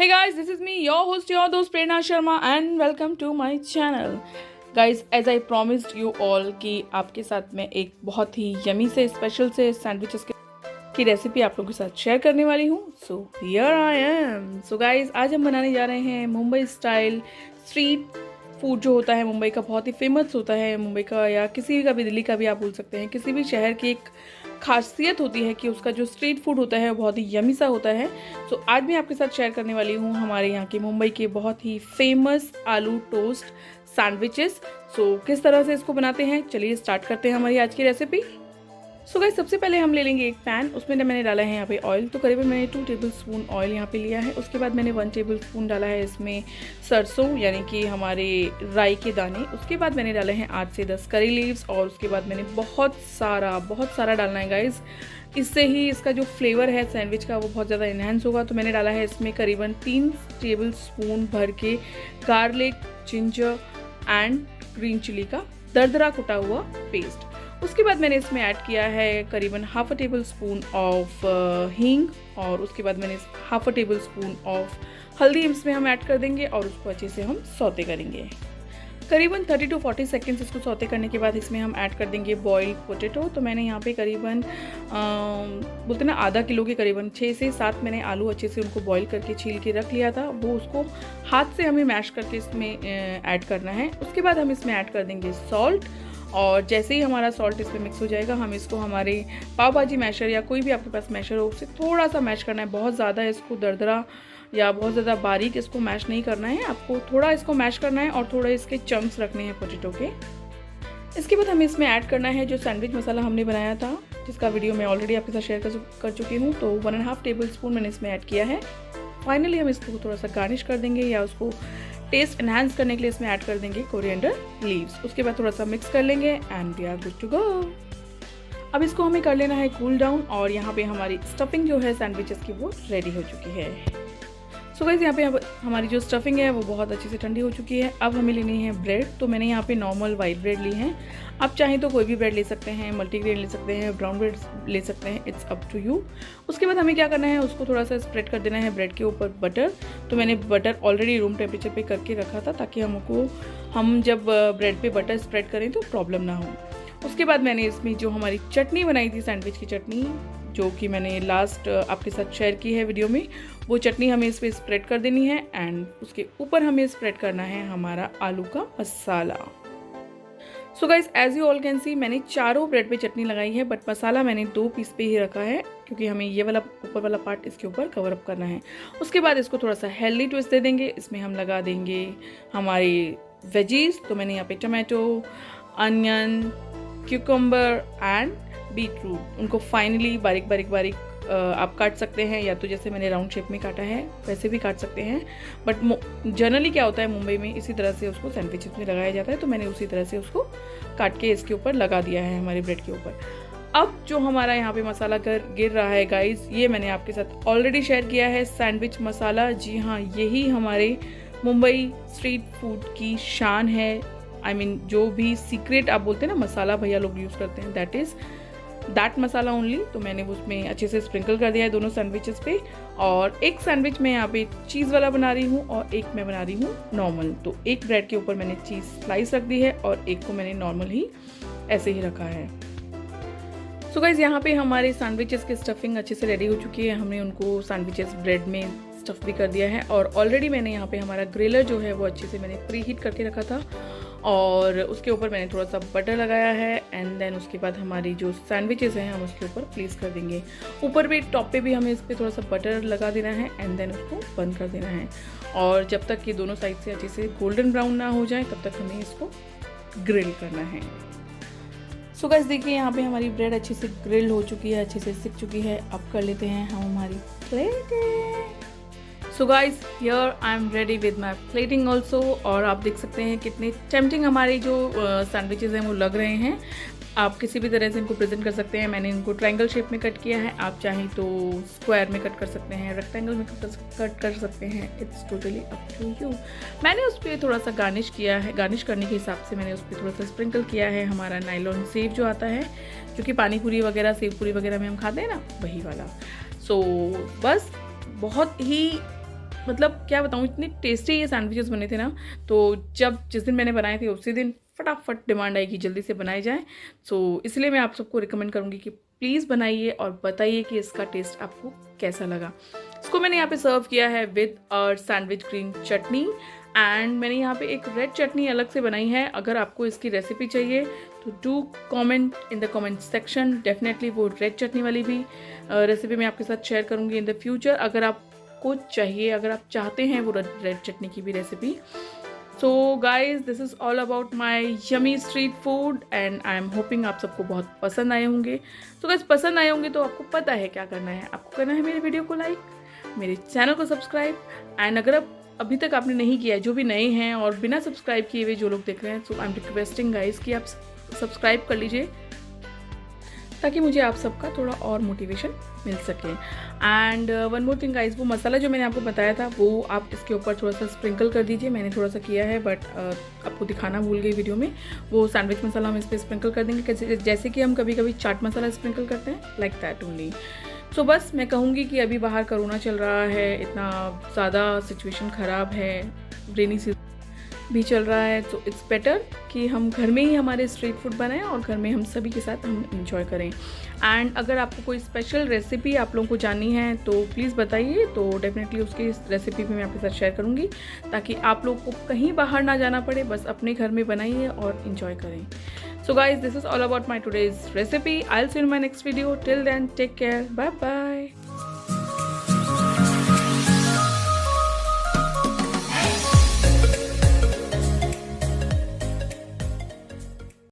Hey guys, this is me, your host, your दोस्त प्रेरणा Sharma and welcome to my channel. Guys, as I promised you all कि आपके साथ मैं एक बहुत ही यमी से स्पेशल से सैंडविचेस की रेसिपी आप लोगों के साथ शेयर करने वाली हूँ. So here I am. So guys, आज हम बनाने जा रहे हैं मुंबई स्टाइल स्ट्रीट फूड जो होता है मुंबई का, बहुत ही फेमस होता है मुंबई का, या किसी का भी, दिल्ली का भी आप बोल सकते हैं. किसी भी शहर की एक खासियत होती है कि उसका जो स्ट्रीट फूड होता है बहुत ही यमी सा होता है. तो आज मैं आपके साथ शेयर करने वाली हूँ हमारे यहाँ के मुंबई के बहुत ही फेमस आलू टोस्ट सैंडविचेस. सो किस तरह से इसको बनाते हैं, चलिए स्टार्ट करते हैं हमारी आज की रेसिपी. सो गाइस, सबसे पहले हम ले लेंगे एक पैन. उसमें मैंने डाला है यहाँ पे ऑयल. तो करीबन मैंने 2 टेबलस्पून ऑयल यहाँ पे लिया है. उसके बाद मैंने 1 टेबलस्पून डाला है इसमें सरसों यानी कि हमारे राई के दाने. उसके बाद मैंने डाले हैं 8 से 10 करी लीव्स. और उसके बाद मैंने बहुत सारा डालना है गाइस. इससे ही इसका जो फ्लेवर है सैंडविच का वो बहुत ज़्यादा इन्हेंस होगा. तो मैंने डाला है इसमें करीबन 3 टेबलस्पून भर के garlic, ginger and green chilli का दरदरा कुटा हुआ पेस्ट. उसके बाद मैंने इसमें ऐड किया है करीबन half a table spoon of हींग. और उसके बाद मैंने half a table spoon of हल्दी इसमें हम ऐड कर देंगे और उसको अच्छे से हम सौते करेंगे. करीबन 30 to 40 सेकेंड्स इसको सौते करने के बाद इसमें हम ऐड कर देंगे बॉइल्ड पोटैटो. तो मैंने यहाँ पे करीबन बोलते ना आधा किलो के करीबन 6 से 7 मैंने आलू अच्छे से उनको बॉईल करके छील के रख लिया था. वो उसको हाथ से हमें मैश करके इसमें ऐड करना है. उसके बाद हम इसमें ऐड कर देंगे सॉल्ट. और जैसे ही हमारा सॉल्ट इसमें मिक्स हो जाएगा हम इसको हमारे पाव भाजी मैशर या कोई भी आपके पास मैशर हो उससे थोड़ा सा मैश करना है. बहुत ज़्यादा इसको दरदरा या बहुत ज़्यादा बारीक इसको मैश नहीं करना है. आपको थोड़ा इसको मैश करना है और थोड़ा इसके चंक्स रखने हैं पोटैटो के. इसके बाद हमें इसमें ऐड करना है जो सैंडविच मसाला हमने बनाया था, जिसका वीडियो मैं ऑलरेडी आपके साथ शेयर कर चुकी हूँ. तो 1.5 टेबलस्पून मैंने इसमें ऐड किया है. फाइनली हम इसको थोड़ा सा गार्निश कर देंगे या उसको टेस्ट एनहांस करने के लिए इसमें ऐड कर देंगे कोरिएंडर लीव्स. उसके बाद थोड़ा सा मिक्स कर लेंगे and we are good to go. अब इसको हमें कर लेना है कूल डाउन. और यहाँ पे हमारी स्टफिंग जो है सैंडविचेस की वो रेडी हो चुकी है. सो गाइस, यहाँ पे हमारी जो स्टफिंग है वो बहुत अच्छे से ठंडी हो चुकी है. अब हमें लेनी है ब्रेड. तो मैंने यहाँ पे नॉर्मल वाइट ब्रेड ली है. आप चाहें तो कोई भी ब्रेड ले सकते हैं, मल्टीग्रेन ले सकते हैं, ब्राउन ब्रेड ले सकते हैं, इट्स अप टू यू. उसके बाद हमें क्या करना है, उसको थोड़ा सा स्प्रेड कर देना है ब्रेड के ऊपर बटर. तो मैंने बटर ऑलरेडी रूम टेम्परेचर पे करके रखा था ताकि हम जब ब्रेड पे बटर स्प्रेड करें तो प्रॉब्लम ना हो. उसके बाद मैंने इसमें जो हमारी चटनी बनाई थी, सैंडविच की चटनी, जो कि मैंने लास्ट आपके साथ शेयर की है वीडियो में, वो चटनी हमें इस पर स्प्रेड कर देनी है. एंड उसके ऊपर हमें स्प्रेड करना है हमारा आलू का मसाला. So guys, as you all can see, मैंने चारों ब्रेड पे चटनी लगाई है, बट मसाला मैंने 2 पीस पे ही रखा है क्योंकि हमें ये वाला ऊपर वाला पार्ट इसके ऊपर कवर अप करना है. उसके बाद इसको थोड़ा सा हेल्दी ट्विस्ट दे देंगे. इसमें हम लगा देंगे हमारे वेजीज. तो मैंने यहाँ पे tomato, onion, cucumber and beetroot, उनको फाइनली बारीक आप काट सकते हैं, या तो जैसे मैंने राउंड शेप में काटा है वैसे भी काट सकते हैं. बट जनरली क्या होता है मुंबई में, इसी तरह से उसको सैंडविचेस में लगाया जाता है. तो मैंने उसी तरह से उसको काट के इसके ऊपर लगा दिया है हमारे ब्रेड के ऊपर. अब जो हमारा यहाँ पे मसाला गिर रहा है गाइस, ये मैंने आपके साथ ऑलरेडी शेयर किया है, सैंडविच मसाला. जी हाँ, यही हमारे मुंबई स्ट्रीट फूड की शान है. आई मीन जो भी सीक्रेट आप बोलते हैं ना मसाला भैया लोग यूज़ करते हैं, that is that masala only. तो मैंने उसमें अच्छे से स्प्रिंकल कर दिया है दोनों सैंडविचेस पे. और एक सैंडविच मैं यहाँ पे चीज़ वाला बना रही हूँ और एक मैं बना रही हूँ नॉर्मल. तो एक ब्रेड के ऊपर मैंने चीज़ स्लाइस रख दी है और एक को मैंने नॉर्मल ही ऐसे ही रखा है. सो गाइस, यहाँ पे हमारे सैंडविचेस की स्टफिंग अच्छे से रेडी हो चुकी है. हमने उनको सैंडविचेस ब्रेड में स्टफ़ भी कर दिया है. और ऑलरेडी मैंने यहाँ पे हमारा ग्रिलर जो है वो अच्छे से मैंने प्री हीट करके रखा था. और उसके ऊपर मैंने थोड़ा सा बटर लगाया है. एंड देन उसके बाद हमारी जो सैंडविचेस हैं हम उसके ऊपर प्लेस कर देंगे. ऊपर भी टॉप पे भी हमें इस पर थोड़ा सा बटर लगा देना है. एंड देन उसको बंद कर देना है. और जब तक ये दोनों साइड से अच्छे से गोल्डन ब्राउन ना हो जाए तब तक हमें इसको ग्रिल करना है. सो गाइस, देखिए यहाँ पे हमारी ब्रेड अच्छे से ग्रिल हो चुकी है, अच्छे से सिक चुकी है. अब कर लेते हैं हम हमारी plating. So guys, here I am ready with my plating also. और आप देख सकते हैं कितने टेम्पटिंग हमारे जो सैंडविचेस हैं वो लग रहे हैं. आप किसी भी तरह से इनको प्रेजेंट कर सकते हैं. मैंने इनको ट्रायंगल शेप में कट किया है. आप चाहें तो स्क्वायर में कट कर सकते हैं, रेक्टेंगल में कट कर सकते हैं, it's totally up to you. मैंने उस पर थोड़ा सा गार्निश किया है. गार्निश करने के हिसाब से मैंने उस पर थोड़ा सा स्प्रिंकल किया है हमारा नाइलॉन सेव जो आता है, जो कि पानी पूरी वगैरह, सेव पूरी वगैरह में हम खाते हैं ना, वही वाला. सो बस बहुत ही मतलब क्या बताऊँ, इतने टेस्टी ये सैंडविचेस बने थे ना। तो जिस दिन मैंने बनाए थे उसी दिन फटाफट डिमांड आई कि जल्दी से बनाए जाएँ। सो इसलिए मैं आप सबको रिकमेंड करूँगी कि प्लीज़ बनाइए और बताइए कि इसका टेस्ट आपको कैसा लगा। इसको मैंने यहाँ पे सर्व किया है with sandwich green chutney, and मैंने यहाँ पे एक रेड चटनी अलग से बनाई है। अगर आपको इसकी रेसिपी चाहिए तो do comment in the comment section. Definitely वो रेड चटनी वाली भी रेसिपी मैं आपके साथ शेयर करूँगी इन द फ्यूचर, अगर आपको चाहिए, अगर आप चाहते हैं वो रेड चटनी की भी recipe. So guys, this is all about my yummy street food and I am hoping आप सबको बहुत पसंद आए होंगे। तो गाइज पसंद आए होंगे तो आपको पता है क्या करना है। आपको करना है मेरे वीडियो को लाइक, मेरे चैनल को सब्सक्राइब, एंड अगर आप अभी तक आपने नहीं किया है, जो भी नए हैं और बिना सब्सक्राइब किए हुए जो लोग देख रहे हैं, सो आई एम रिक्वेस्टिंग गाइज कि आप सब्सक्राइब कर लीजिए ताकि मुझे आप सबका थोड़ा और मोटिवेशन मिल सके। And one more thing guys, वो मसाला जो मैंने आपको बताया था वो आप इसके ऊपर थोड़ा सा स्प्रिंकल कर दीजिए। मैंने थोड़ा सा किया है बट आपको दिखाना भूल गई वीडियो में। वो सैंडविच मसाला हम इस पर स्प्रिंकल कर देंगे, जैसे कि हम कभी कभी चाट मसाला स्प्रिंकल करते हैं, लाइक दैट ओनली। सो बस मैं कहूँगी कि अभी बाहर कोरोना चल रहा है, इतना ज़्यादा सिचुएशन ख़राब है, रेनी सीजन भी चल रहा है, तो इट्स बेटर कि हम घर में ही हमारे स्ट्रीट फूड बनाएं और घर में हम सभी के साथ हम इंजॉय करें। एंड अगर आपको कोई स्पेशल रेसिपी आप लोगों को जाननी है तो प्लीज़ बताइए, तो डेफिनेटली उसकी रेसिपी भी मैं आपके साथ शेयर करूँगी ताकि आप लोग को कहीं बाहर ना जाना पड़े, बस अपने घर में बनाइए और इंजॉय करें। So guys, this is all about my today's recipe. I'll see you in my next video. Till then, take care. Bye bye.